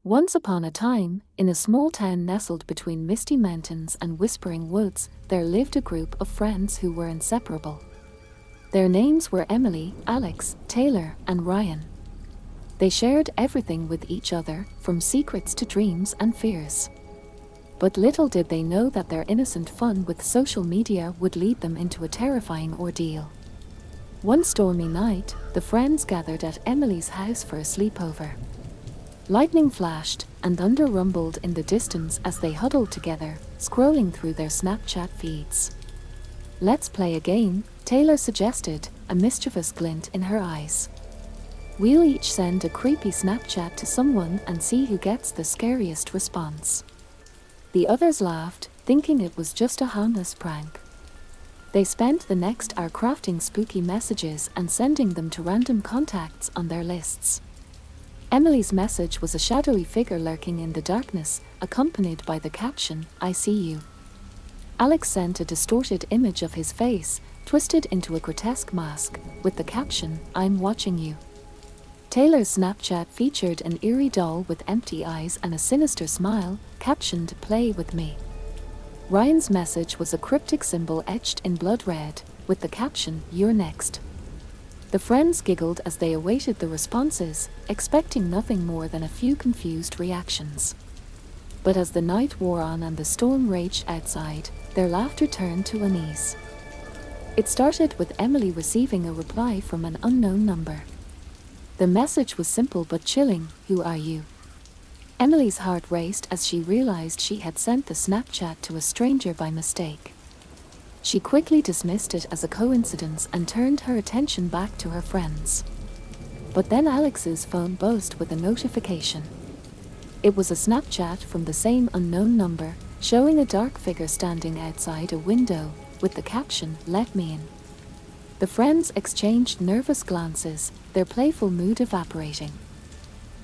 Once upon a time, in a small town nestled between misty mountains and whispering woods, there lived a group of friends who were inseparable. Their names were Emily, Alex, Taylor, and Ryan. They shared everything with each other, from secrets to dreams and fears. But little did they know that their innocent fun with social media would lead them into a terrifying ordeal. One stormy night, the friends gathered at Emily's house for a sleepover. Lightning flashed, and thunder rumbled in the distance as they huddled together, scrolling through their Snapchat feeds. "Let's play a game," Taylor suggested, a mischievous glint in her eyes. "We'll each send a creepy Snapchat to someone and see who gets the scariest response." The others laughed, thinking it was just a harmless prank. They spent the next hour crafting spooky messages and sending them to random contacts on their lists. Emily's message was a shadowy figure lurking in the darkness, accompanied by the caption, "I see you." Alex sent a distorted image of his face, twisted into a grotesque mask, with the caption, "I'm watching you." Taylor's Snapchat featured an eerie doll with empty eyes and a sinister smile, captioned, "Play with me." Ryan's message was a cryptic symbol etched in blood red, with the caption, "You're next." The friends giggled as they awaited the responses, expecting nothing more than a few confused reactions. But as the night wore on and the storm raged outside, their laughter turned to unease. It started with Emily receiving a reply from an unknown number. The message was simple but chilling, "Who are you?" Emily's heart raced as she realized she had sent the Snapchat to a stranger by mistake. She quickly dismissed it as a coincidence and turned her attention back to her friends. But then Alex's phone buzzed with a notification. It was a Snapchat from the same unknown number, showing a dark figure standing outside a window, with the caption, "Let me in." The friends exchanged nervous glances, their playful mood evaporating.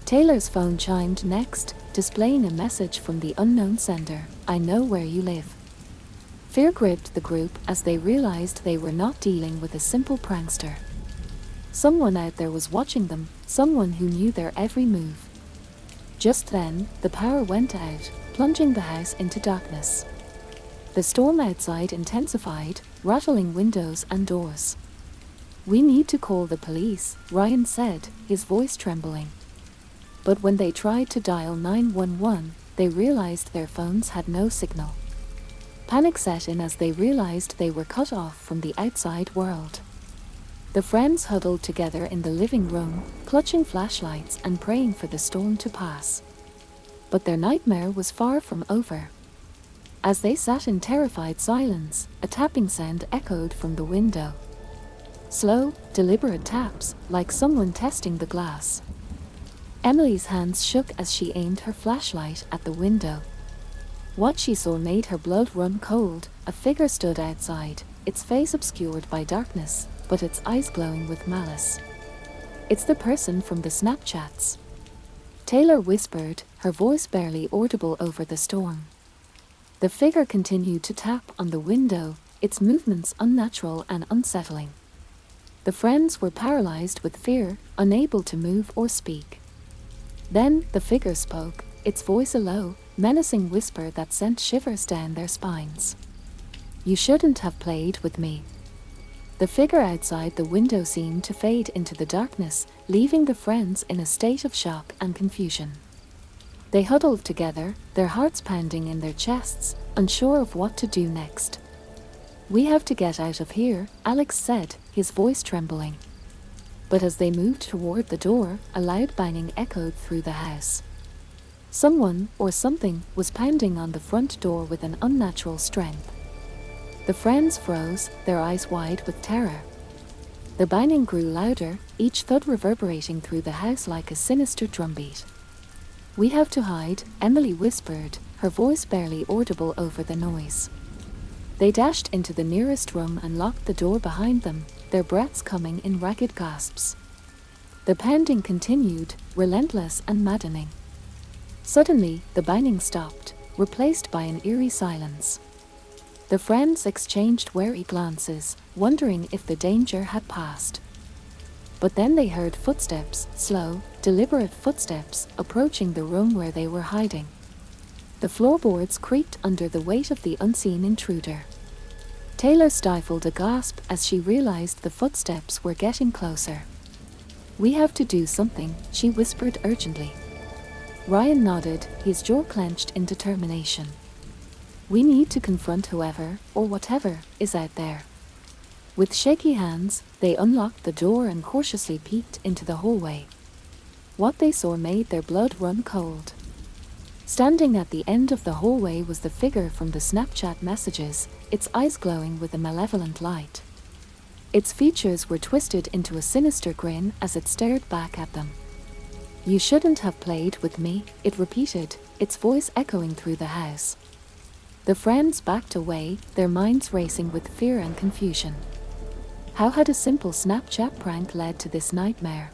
Taylor's phone chimed next, displaying a message from the unknown sender, "I know where you live." Fear gripped the group as they realized they were not dealing with a simple prankster. Someone out there was watching them, someone who knew their every move. Just then, the power went out, plunging the house into darkness. The storm outside intensified, rattling windows and doors. "We need to call the police," Ryan said, his voice trembling. But when they tried to dial 911, they realized their phones had no signal. Panic set in as they realized they were cut off from the outside world. The friends huddled together in the living room, clutching flashlights and praying for the storm to pass. But their nightmare was far from over. As they sat in terrified silence, a tapping sound echoed from the window. Slow, deliberate taps, like someone testing the glass. Emily's hands shook as she aimed her flashlight at the window. What she saw made her blood run cold. A figure stood outside, its face obscured by darkness, but its eyes glowing with malice. "It's the person from the Snapchats," Taylor whispered, her voice barely audible over the storm. The figure continued to tap on the window, its movements unnatural and unsettling. The friends were paralyzed with fear, unable to move or speak. Then the figure spoke, its voice a low, menacing whisper that sent shivers down their spines. "You shouldn't have played with me." The figure outside the window seemed to fade into the darkness, leaving the friends in a state of shock and confusion. They huddled together, their hearts pounding in their chests, unsure of what to do next. "We have to get out of here," Alex said, his voice trembling. But as they moved toward the door, a loud banging echoed through the house. Someone, or something, was pounding on the front door with an unnatural strength. The friends froze, their eyes wide with terror. The banging grew louder, each thud reverberating through the house like a sinister drumbeat. "We have to hide," Emily whispered, her voice barely audible over the noise. They dashed into the nearest room and locked the door behind them, their breaths coming in ragged gasps. The pounding continued, relentless and maddening. Suddenly, the banging stopped, replaced by an eerie silence. The friends exchanged wary glances, wondering if the danger had passed. But then they heard footsteps, slow, deliberate footsteps approaching the room where they were hiding. The floorboards creaked under the weight of the unseen intruder. Taylor stifled a gasp as she realized the footsteps were getting closer. "We have to do something," she whispered urgently. Ryan nodded, his jaw clenched in determination. "We need to confront whoever, or whatever, is out there." With shaky hands, they unlocked the door and cautiously peeked into the hallway. What they saw made their blood run cold. Standing at the end of the hallway was the figure from the Snapchat messages, its eyes glowing with a malevolent light. Its features were twisted into a sinister grin as it stared back at them. "You shouldn't have played with me," it repeated, its voice echoing through the house. The friends backed away, their minds racing with fear and confusion. How had a simple Snapchat prank led to this nightmare?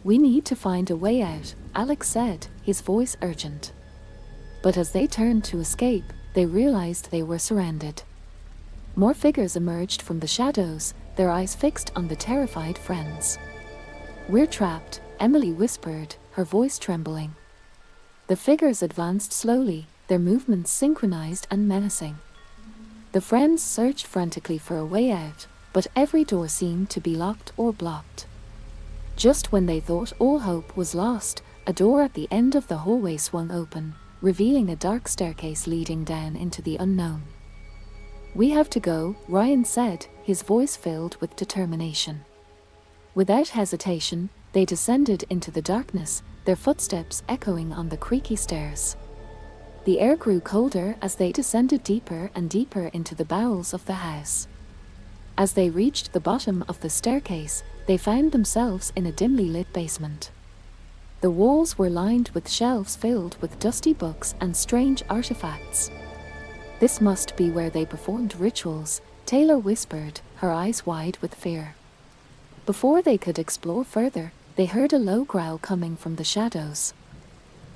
"We need to find a way out," Alex said, his voice urgent. But as they turned to escape, they realized they were surrounded. More figures emerged from the shadows, their eyes fixed on the terrified friends. "We're trapped," Emily whispered, her voice trembling. The figures advanced slowly, their movements synchronized and menacing. The friends searched frantically for a way out, but every door seemed to be locked or blocked. Just when they thought all hope was lost, a door at the end of the hallway swung open, revealing a dark staircase leading down into the unknown. "We have to go," Ryan said, his voice filled with determination. Without hesitation, they descended into the darkness, their footsteps echoing on the creaky stairs. The air grew colder as they descended deeper and deeper into the bowels of the house. As they reached the bottom of the staircase, they found themselves in a dimly lit basement. The walls were lined with shelves filled with dusty books and strange artifacts. "This must be where they performed rituals," Taylor whispered, her eyes wide with fear. Before they could explore further, they heard a low growl coming from the shadows.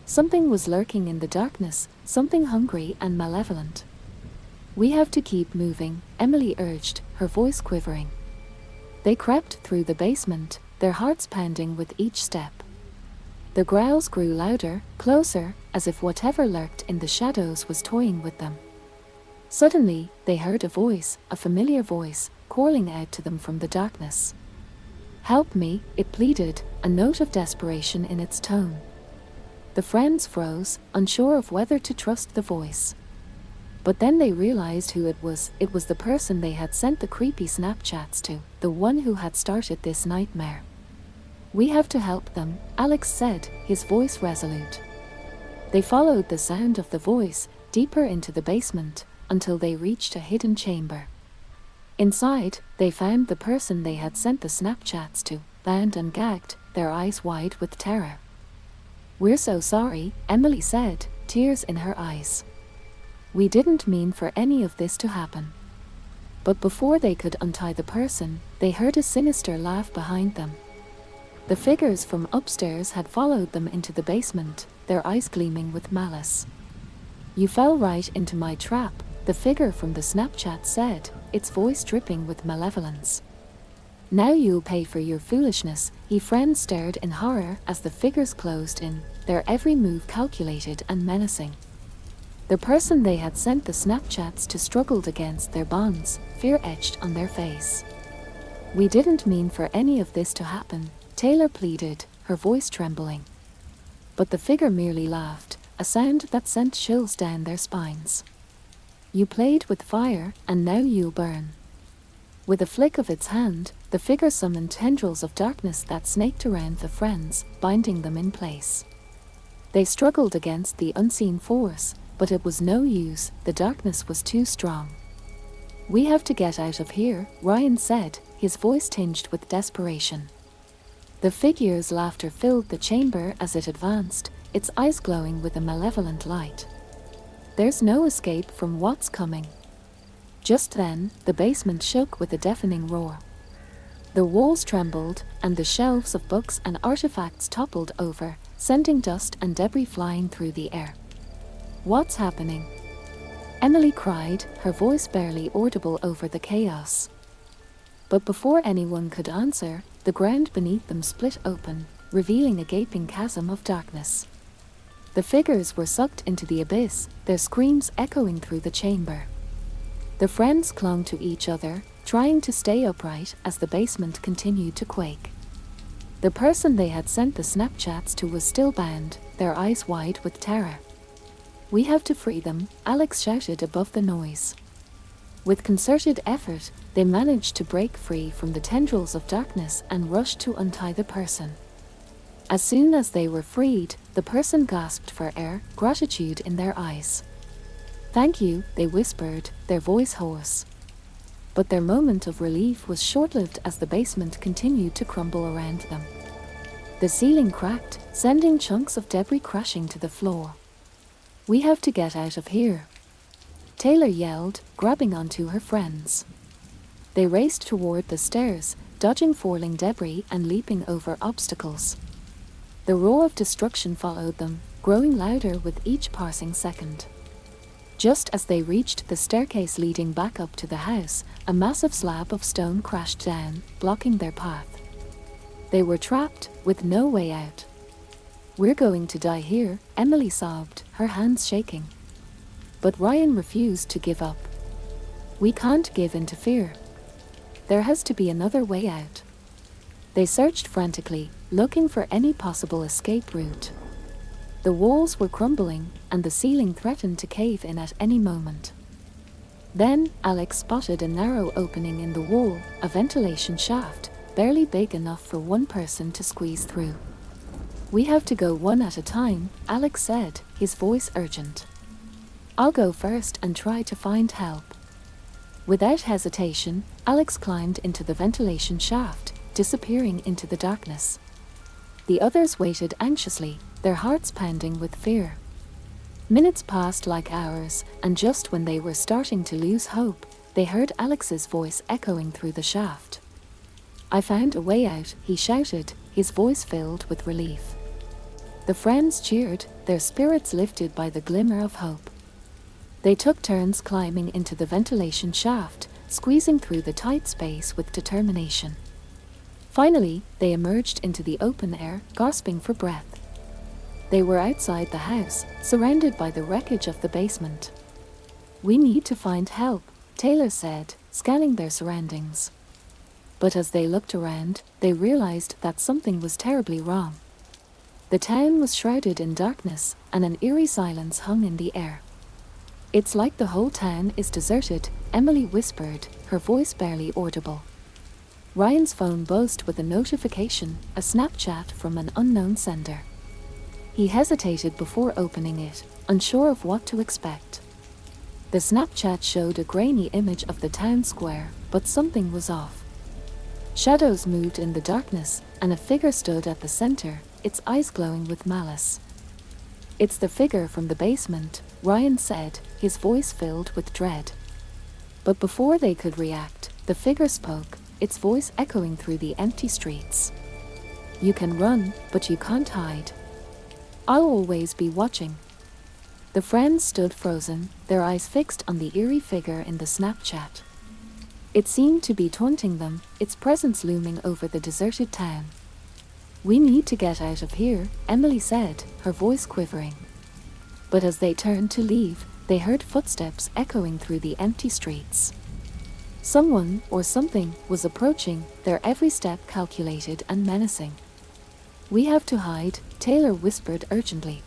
Something was lurking in the darkness, something hungry and malevolent. "We have to keep moving," Emily urged, her voice quivering. They crept through the basement, their hearts pounding with each step. The growls grew louder, closer, as if whatever lurked in the shadows was toying with them. Suddenly, they heard a voice, a familiar voice, calling out to them from the darkness. "Help me," it pleaded, a note of desperation in its tone. The friends froze, unsure of whether to trust the voice. But then they realized who it was. It was the person they had sent the creepy Snapchats to, the one who had started this nightmare. "We have to help them," Alex said, his voice resolute. They followed the sound of the voice, deeper into the basement, until they reached a hidden chamber. Inside, they found the person they had sent the Snapchats to, bound and gagged, their eyes wide with terror. "We're so sorry," Emily said, tears in her eyes. "We didn't mean for any of this to happen." But before they could untie the person, they heard a sinister laugh behind them. The figures from upstairs had followed them into the basement, their eyes gleaming with malice. "You fell right into my trap," the figure from the Snapchat said, its voice dripping with malevolence. "Now you'll pay for your foolishness." His friends stared in horror as the figures closed in, their every move calculated and menacing. The person they had sent the Snapchats to struggled against their bonds, fear etched on their face. "We didn't mean for any of this to happen," Taylor pleaded, her voice trembling. But the figure merely laughed, a sound that sent chills down their spines. "You played with fire, and now you'll burn." With a flick of its hand, the figure summoned tendrils of darkness that snaked around the friends, binding them in place. They struggled against the unseen force, but it was no use, the darkness was too strong. "We have to get out of here," Ryan said, his voice tinged with desperation. The figure's laughter filled the chamber as it advanced, its eyes glowing with a malevolent light. "There's no escape from what's coming." Just then, the basement shook with a deafening roar. The walls trembled, and the shelves of books and artifacts toppled over, sending dust and debris flying through the air. "What's happening?" Emily cried, her voice barely audible over the chaos. But before anyone could answer, the ground beneath them split open, revealing a gaping chasm of darkness. The figures were sucked into the abyss, their screams echoing through the chamber. The friends clung to each other, trying to stay upright as the basement continued to quake. The person they had sent the Snapchats to was still bound, their eyes wide with terror. "We have to free them," Alex shouted above the noise. With concerted effort, they managed to break free from the tendrils of darkness and rushed to untie the person. As soon as they were freed, the person gasped for air, gratitude in their eyes. "Thank you," they whispered, their voice hoarse. But their moment of relief was short-lived as the basement continued to crumble around them. The ceiling cracked, sending chunks of debris crashing to the floor. "We have to get out of here," Taylor yelled, grabbing onto her friends. They raced toward the stairs, dodging falling debris and leaping over obstacles. The roar of destruction followed them, growing louder with each passing second. Just as they reached the staircase leading back up to the house, a massive slab of stone crashed down, blocking their path. They were trapped, with no way out. "We're going to die here," Emily sobbed, her hands shaking. But Ryan refused to give up. "We can't give in to fear. There has to be another way out." They searched frantically, looking for any possible escape route. The walls were crumbling, and the ceiling threatened to cave in at any moment. Then, Alex spotted a narrow opening in the wall, a ventilation shaft, barely big enough for one person to squeeze through. "We have to go one at a time," Alex said, his voice urgent. "I'll go first and try to find help." Without hesitation, Alex climbed into the ventilation shaft, disappearing into the darkness. The others waited anxiously, their hearts pounding with fear. Minutes passed like hours, and just when they were starting to lose hope, they heard Alex's voice echoing through the shaft. "I found a way out," he shouted, his voice filled with relief. The friends cheered, their spirits lifted by the glimmer of hope. They took turns climbing into the ventilation shaft, squeezing through the tight space with determination. Finally, they emerged into the open air, gasping for breath. They were outside the house, surrounded by the wreckage of the basement. "We need to find help," Taylor said, scanning their surroundings. But as they looked around, they realized that something was terribly wrong. The town was shrouded in darkness, and an eerie silence hung in the air. "It's like the whole town is deserted," Emily whispered, her voice barely audible. Ryan's phone buzzed with a notification, a Snapchat from an unknown sender. He hesitated before opening it, unsure of what to expect. The Snapchat showed a grainy image of the town square, but something was off. Shadows moved in the darkness, and a figure stood at the center, its eyes glowing with malice. "It's the figure from the basement," Ryan said, his voice filled with dread. But before they could react, the figure spoke, its voice echoing through the empty streets. "You can run, but you can't hide. I'll always be watching." The friends stood frozen, their eyes fixed on the eerie figure in the Snapchat. It seemed to be taunting them, its presence looming over the deserted town. "We need to get out of here," Emily said, her voice quivering. But as they turned to leave, they heard footsteps echoing through the empty streets. Someone, or something, was approaching, their every step calculated and menacing. "We have to hide," Taylor whispered urgently.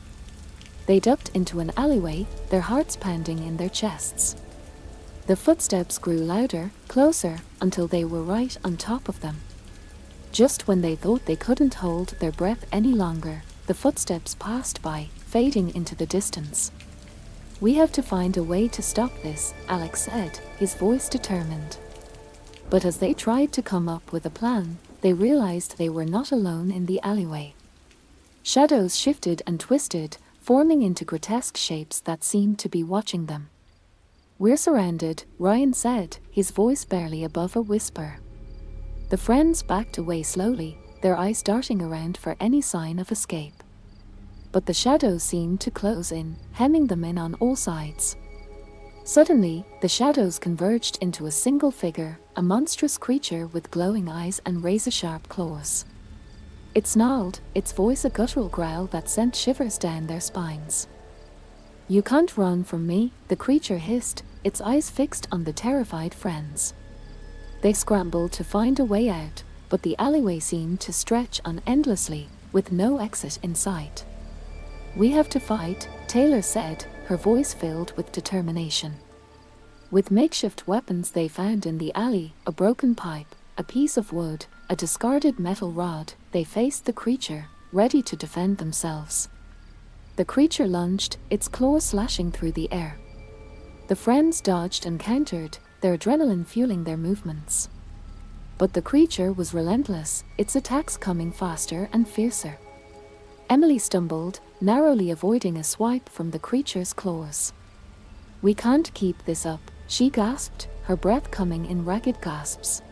They ducked into an alleyway, their hearts pounding in their chests. The footsteps grew louder, closer, until they were right on top of them. Just when they thought they couldn't hold their breath any longer, the footsteps passed by, fading into the distance. "We have to find a way to stop this," Alex said, his voice determined. But as they tried to come up with a plan, they realized they were not alone in the alleyway. Shadows shifted and twisted, forming into grotesque shapes that seemed to be watching them. "We're surrounded," Ryan said, his voice barely above a whisper. The friends backed away slowly, their eyes darting around for any sign of escape. But the shadows seemed to close in, hemming them in on all sides. Suddenly, the shadows converged into a single figure, a monstrous creature with glowing eyes and razor-sharp claws. It snarled, its voice a guttural growl that sent shivers down their spines. "You can't run from me," the creature hissed, its eyes fixed on the terrified friends. They scrambled to find a way out, but the alleyway seemed to stretch on endlessly, with no exit in sight. "We have to fight," Taylor said, her voice filled with determination. With makeshift weapons they found in the alley, a broken pipe, a piece of wood, a discarded metal rod, they faced the creature, ready to defend themselves. The creature lunged, its claws slashing through the air. The friends dodged and countered, their adrenaline fueling their movements. But the creature was relentless, its attacks coming faster and fiercer. Emily stumbled, narrowly avoiding a swipe from the creature's claws. "We can't keep this up," she gasped, her breath coming in ragged gasps.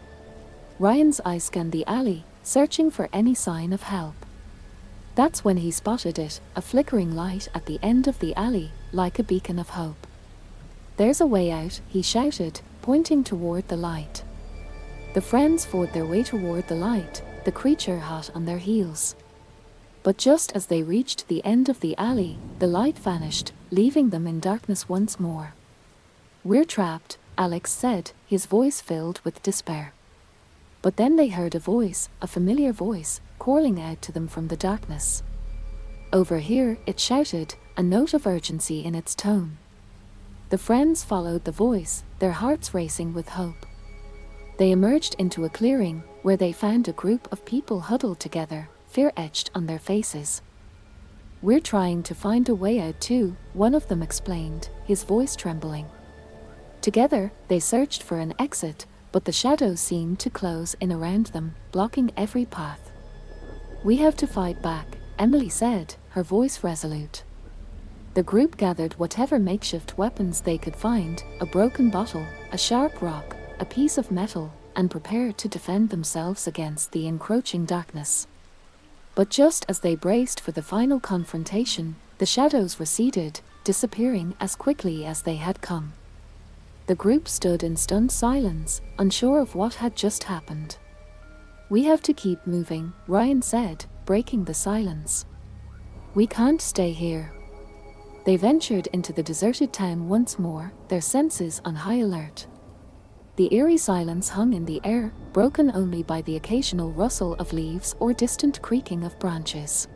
Ryan's eyes scanned the alley, searching for any sign of help. That's when he spotted it, a flickering light at the end of the alley, like a beacon of hope. "There's a way out," he shouted, pointing toward the light. The friends fought their way toward the light, the creature hot on their heels. But just as they reached the end of the alley, the light vanished, leaving them in darkness once more. "We're trapped," Alex said, his voice filled with despair. But then they heard a voice, a familiar voice, calling out to them from the darkness. "Over here," it shouted, a note of urgency in its tone. The friends followed the voice, their hearts racing with hope. They emerged into a clearing, where they found a group of people huddled together, fear etched on their faces. "We're trying to find a way out too," one of them explained, his voice trembling. Together, they searched for an exit, but the shadows seemed to close in around them, blocking every path. "We have to fight back," Emily said, her voice resolute. The group gathered whatever makeshift weapons they could find, a broken bottle, a sharp rock, a piece of metal, and prepared to defend themselves against the encroaching darkness. But just as they braced for the final confrontation, the shadows receded, disappearing as quickly as they had come. The group stood in stunned silence, unsure of what had just happened. "We have to keep moving," Ryan said, breaking the silence. "We can't stay here." They ventured into the deserted town once more, their senses on high alert. The eerie silence hung in the air, broken only by the occasional rustle of leaves or distant creaking of branches.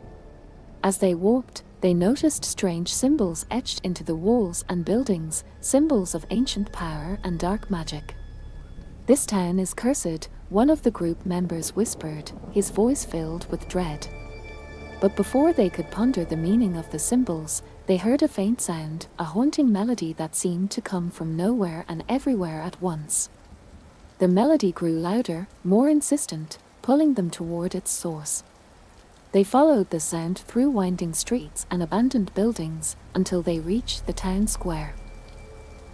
As they walked, they noticed strange symbols etched into the walls and buildings, symbols of ancient power and dark magic. "This town is cursed," one of the group members whispered, his voice filled with dread. But before they could ponder the meaning of the symbols, they heard a faint sound, a haunting melody that seemed to come from nowhere and everywhere at once. The melody grew louder, more insistent, pulling them toward its source. They followed the sound through winding streets and abandoned buildings until they reached the town square.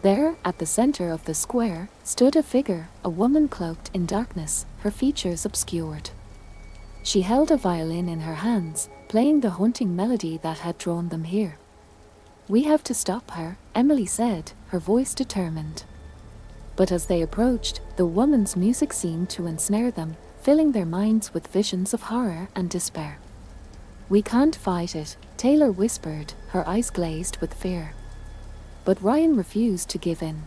There, at the center of the square, stood a figure, a woman cloaked in darkness, her features obscured. She held a violin in her hands, playing the haunting melody that had drawn them here. "We have to stop her," Emily said, her voice determined. But as they approached, the woman's music seemed to ensnare them, filling their minds with visions of horror and despair. "We can't fight it," Taylor whispered, her eyes glazed with fear. But Ryan refused to give in.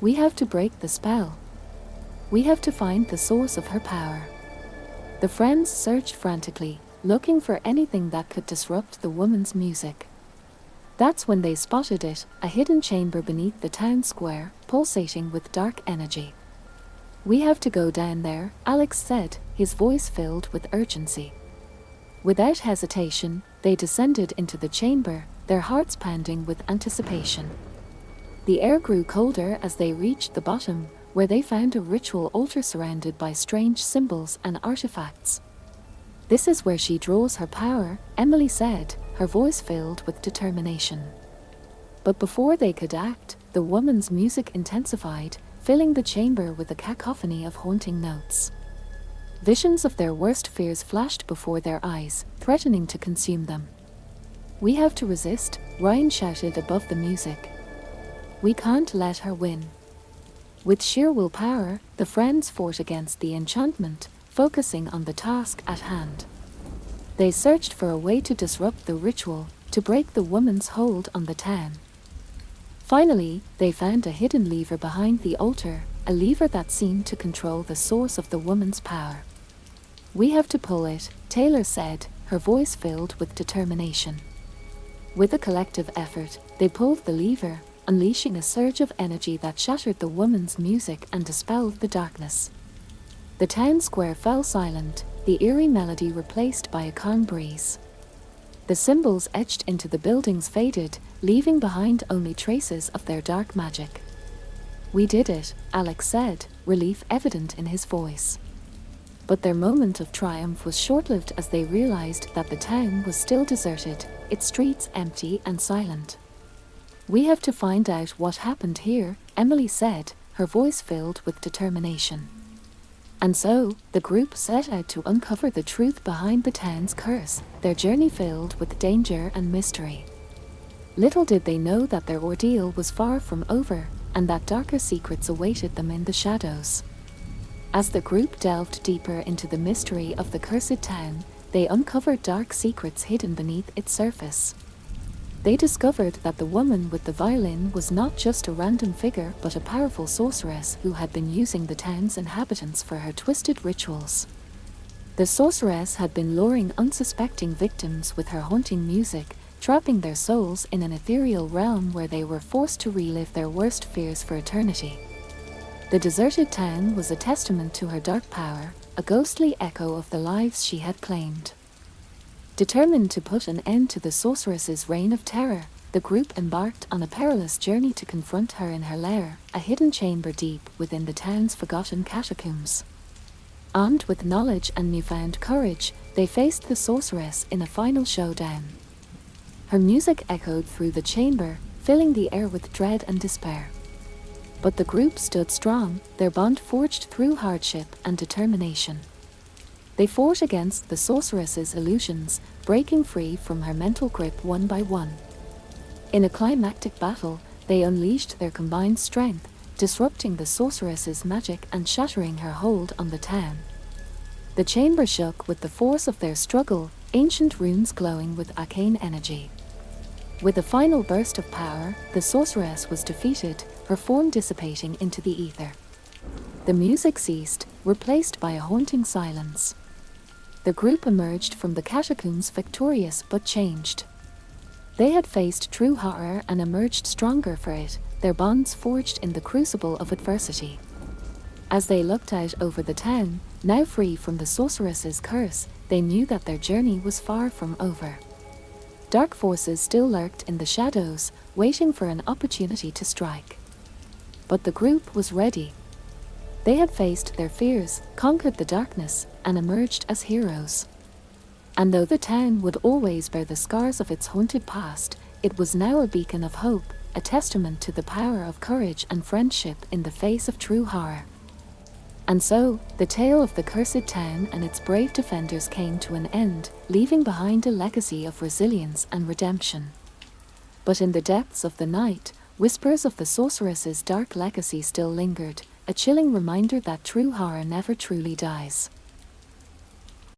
"We have to break the spell. We have to find the source of her power." The friends searched frantically, looking for anything that could disrupt the woman's music. That's when they spotted it, a hidden chamber beneath the town square, pulsating with dark energy. "We have to go down there," Alex said, his voice filled with urgency. Without hesitation, they descended into the chamber, their hearts pounding with anticipation. The air grew colder as they reached the bottom, where they found a ritual altar surrounded by strange symbols and artifacts. "This is where she draws her power," Emily said, her voice filled with determination. But before they could act, the woman's music intensified, filling the chamber with a cacophony of haunting notes. Visions of their worst fears flashed before their eyes, threatening to consume them. "We have to resist," Ryan shouted above the music. "We can't let her win." With sheer willpower, the friends fought against the enchantment, focusing on the task at hand. They searched for a way to disrupt the ritual, to break the woman's hold on the town. Finally, they found a hidden lever behind the altar, a lever that seemed to control the source of the woman's power. "We have to pull it," Taylor said, her voice filled with determination. With a collective effort, they pulled the lever, unleashing a surge of energy that shattered the woman's music and dispelled the darkness. The town square fell silent, the eerie melody replaced by a calm breeze. The symbols etched into the buildings faded, leaving behind only traces of their dark magic. "We did it," Alex said, relief evident in his voice. But their moment of triumph was short-lived as they realized that the town was still deserted, its streets empty and silent. "We have to find out what happened here," Emily said, her voice filled with determination. And so, the group set out to uncover the truth behind the town's curse, their journey filled with danger and mystery. Little did they know that their ordeal was far from over, and that darker secrets awaited them in the shadows. As the group delved deeper into the mystery of the cursed town, they uncovered dark secrets hidden beneath its surface. They discovered that the woman with the violin was not just a random figure but a powerful sorceress who had been using the town's inhabitants for her twisted rituals. The sorceress had been luring unsuspecting victims with her haunting music, trapping their souls in an ethereal realm where they were forced to relive their worst fears for eternity. The deserted town was a testament to her dark power, a ghostly echo of the lives she had claimed. Determined to put an end to the sorceress's reign of terror, the group embarked on a perilous journey to confront her in her lair, a hidden chamber deep within the town's forgotten catacombs. Armed with knowledge and newfound courage, they faced the sorceress in a final showdown. Her music echoed through the chamber, filling the air with dread and despair. But the group stood strong, their bond forged through hardship and determination. They fought against the sorceress's illusions, breaking free from her mental grip one by one. In a climactic battle, they unleashed their combined strength, disrupting the sorceress's magic and shattering her hold on the town. The chamber shook with the force of their struggle, ancient runes glowing with arcane energy. With a final burst of power, the sorceress was defeated, her form dissipating into the ether. The music ceased, replaced by a haunting silence. The group emerged from the catacombs victorious but changed. They had faced true horror and emerged stronger for it, their bonds forged in the crucible of adversity. As they looked out over the town, now free from the sorceress's curse, they knew that their journey was far from over. Dark forces still lurked in the shadows, waiting for an opportunity to strike. But the group was ready. They had faced their fears, conquered the darkness, and emerged as heroes. And though the town would always bear the scars of its haunted past, it was now a beacon of hope, a testament to the power of courage and friendship in the face of true horror. And so, the tale of the cursed town and its brave defenders came to an end, leaving behind a legacy of resilience and redemption. But in the depths of the night, whispers of the sorceress's dark legacy still lingered, a chilling reminder that true horror never truly dies.